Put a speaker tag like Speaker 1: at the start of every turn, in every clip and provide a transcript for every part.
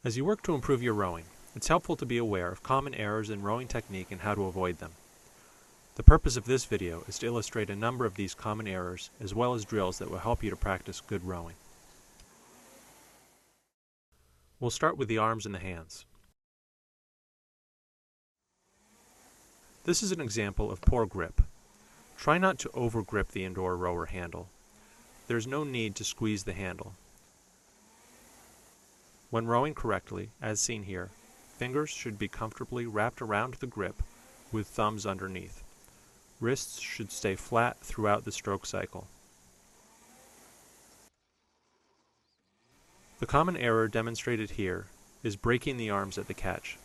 Speaker 1: As you work to improve your rowing, it's helpful to be aware of common errors in rowing technique and how to avoid them. The purpose of this video is to illustrate a number of these common errors as well as drills that will help you to practice good rowing. We'll start with the arms and the hands. This is an example of poor grip. Try not to over-grip the indoor rower handle. There's no need to squeeze the handle. When rowing correctly, as seen here, fingers should be comfortably wrapped around the grip with thumbs underneath. Wrists should stay flat throughout the stroke cycle. The common error demonstrated here is breaking the arms at the catch.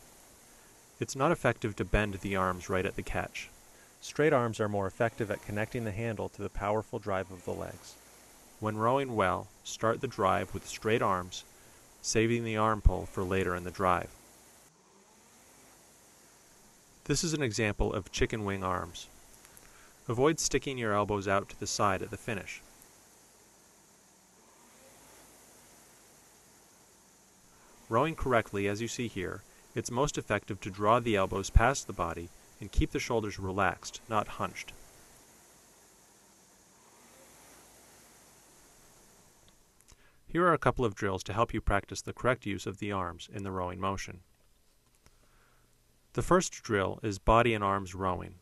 Speaker 1: It's not effective to bend the arms right at the catch. Straight arms are more effective at connecting the handle to the powerful drive of the legs. When rowing well, start the drive with straight arms, saving the arm pull for later in the drive. This is an example of chicken wing arms. Avoid sticking your elbows out to the side at the finish. Rowing correctly, as you see here, it's most effective to draw the elbows past the body and keep the shoulders relaxed, not hunched. Here are a couple of drills to help you practice the correct use of the arms in the rowing motion. The first drill is body and arms rowing.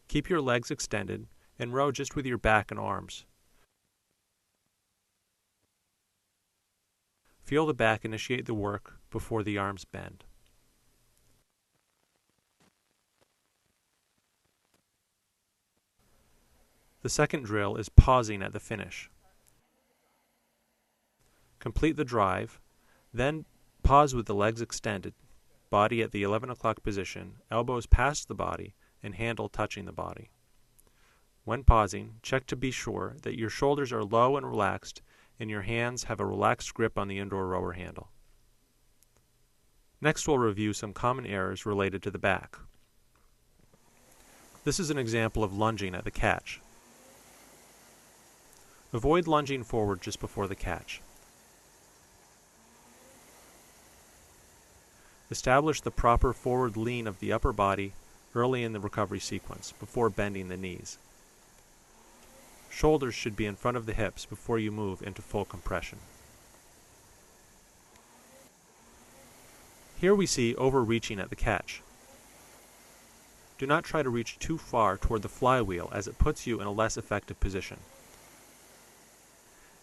Speaker 1: Keep your legs extended and row just with your back and arms. Feel the back initiate the work before the arms bend. The second drill is pausing at the finish. Complete the drive, then pause with the legs extended, body at the 11 o'clock position, elbows past the body, and handle touching the body. When pausing, check to be sure that your shoulders are low and relaxed and your hands have a relaxed grip on the indoor rower handle. Next, we'll review some common errors related to the back. This is an example of lunging at the catch. Avoid lunging forward just before the catch. Establish the proper forward lean of the upper body early in the recovery sequence, before bending the knees. Shoulders should be in front of the hips before you move into full compression. Here we see overreaching at the catch. Do not try to reach too far toward the flywheel as it puts you in a less effective position.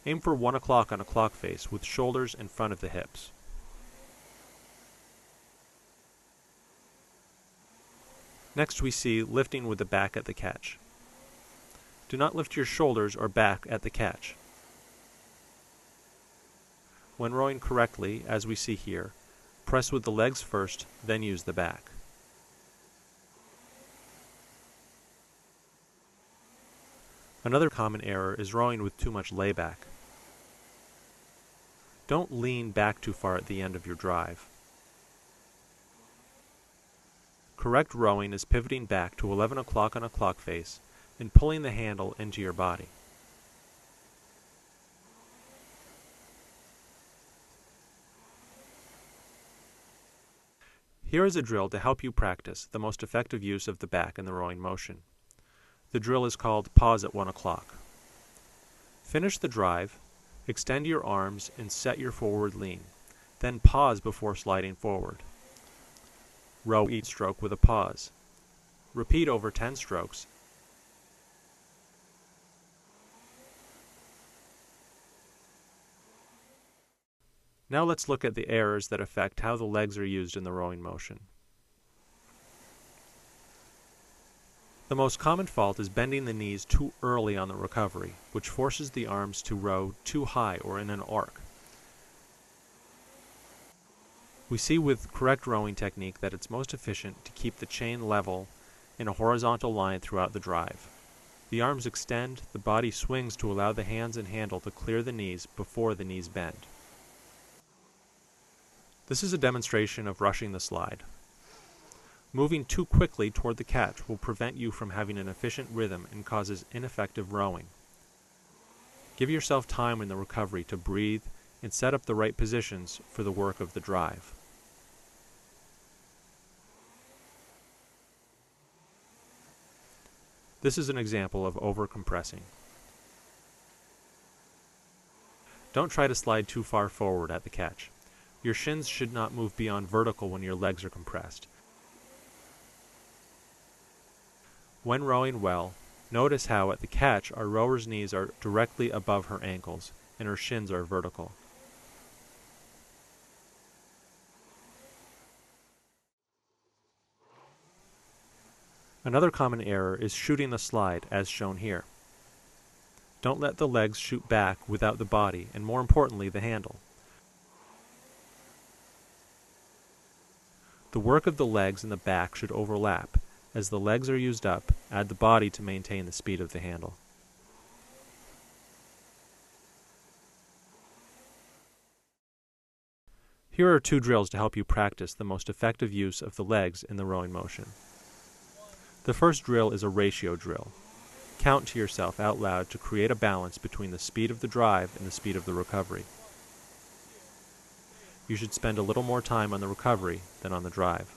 Speaker 1: Aim for 1 o'clock on a clock face with shoulders in front of the hips. Next we see lifting with the back at the catch. Do not lift your shoulders or back at the catch. When rowing correctly, as we see here, press with the legs first, then use the back. Another common error is rowing with too much layback. Don't lean back too far at the end of your drive. Correct rowing is pivoting back to 11 o'clock on a clock face and pulling the handle into your body. Here is a drill to help you practice the most effective use of the back in the rowing motion. The drill is called pause at 1 o'clock. Finish the drive, extend your arms and set your forward lean, then pause before sliding forward. Row each stroke with a pause. Repeat over 10 strokes. Now let's look at the errors that affect how the legs are used in the rowing motion. The most common fault is bending the knees too early on the recovery, which forces the arms to row too high or in an arc. We see with correct rowing technique that it's most efficient to keep the chain level in a horizontal line throughout the drive. The arms extend, the body swings to allow the hands and handle to clear the knees before the knees bend. This is a demonstration of rushing the slide. Moving too quickly toward the catch will prevent you from having an efficient rhythm and causes ineffective rowing. Give yourself time in the recovery to breathe and set up the right positions for the work of the drive. This is an example of overcompressing. Don't try to slide too far forward at the catch. Your shins should not move beyond vertical when your legs are compressed. When rowing well, notice how at the catch our rower's knees are directly above her ankles and her shins are vertical. Another common error is shooting the slide as shown here. Don't let the legs shoot back without the body, and more importantly, the handle. The work of the legs and the back should overlap. As the legs are used up, add the body to maintain the speed of the handle. Here are 2 drills to help you practice the most effective use of the legs in the rowing motion. The first drill is a ratio drill. Count to yourself out loud to create a balance between the speed of the drive and the speed of the recovery. You should spend a little more time on the recovery than on the drive.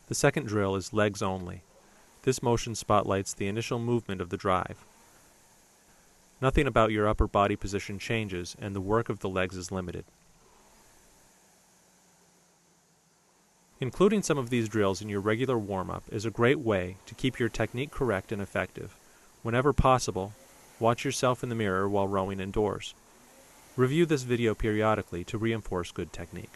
Speaker 1: The second drill is legs only. This motion spotlights the initial movement of the drive. Nothing about your upper body position changes, and the work of the legs is limited. Including some of these drills in your regular warm-up is a great way to keep your technique correct and effective. Whenever possible, watch yourself in the mirror while rowing indoors. Review this video periodically to reinforce good technique.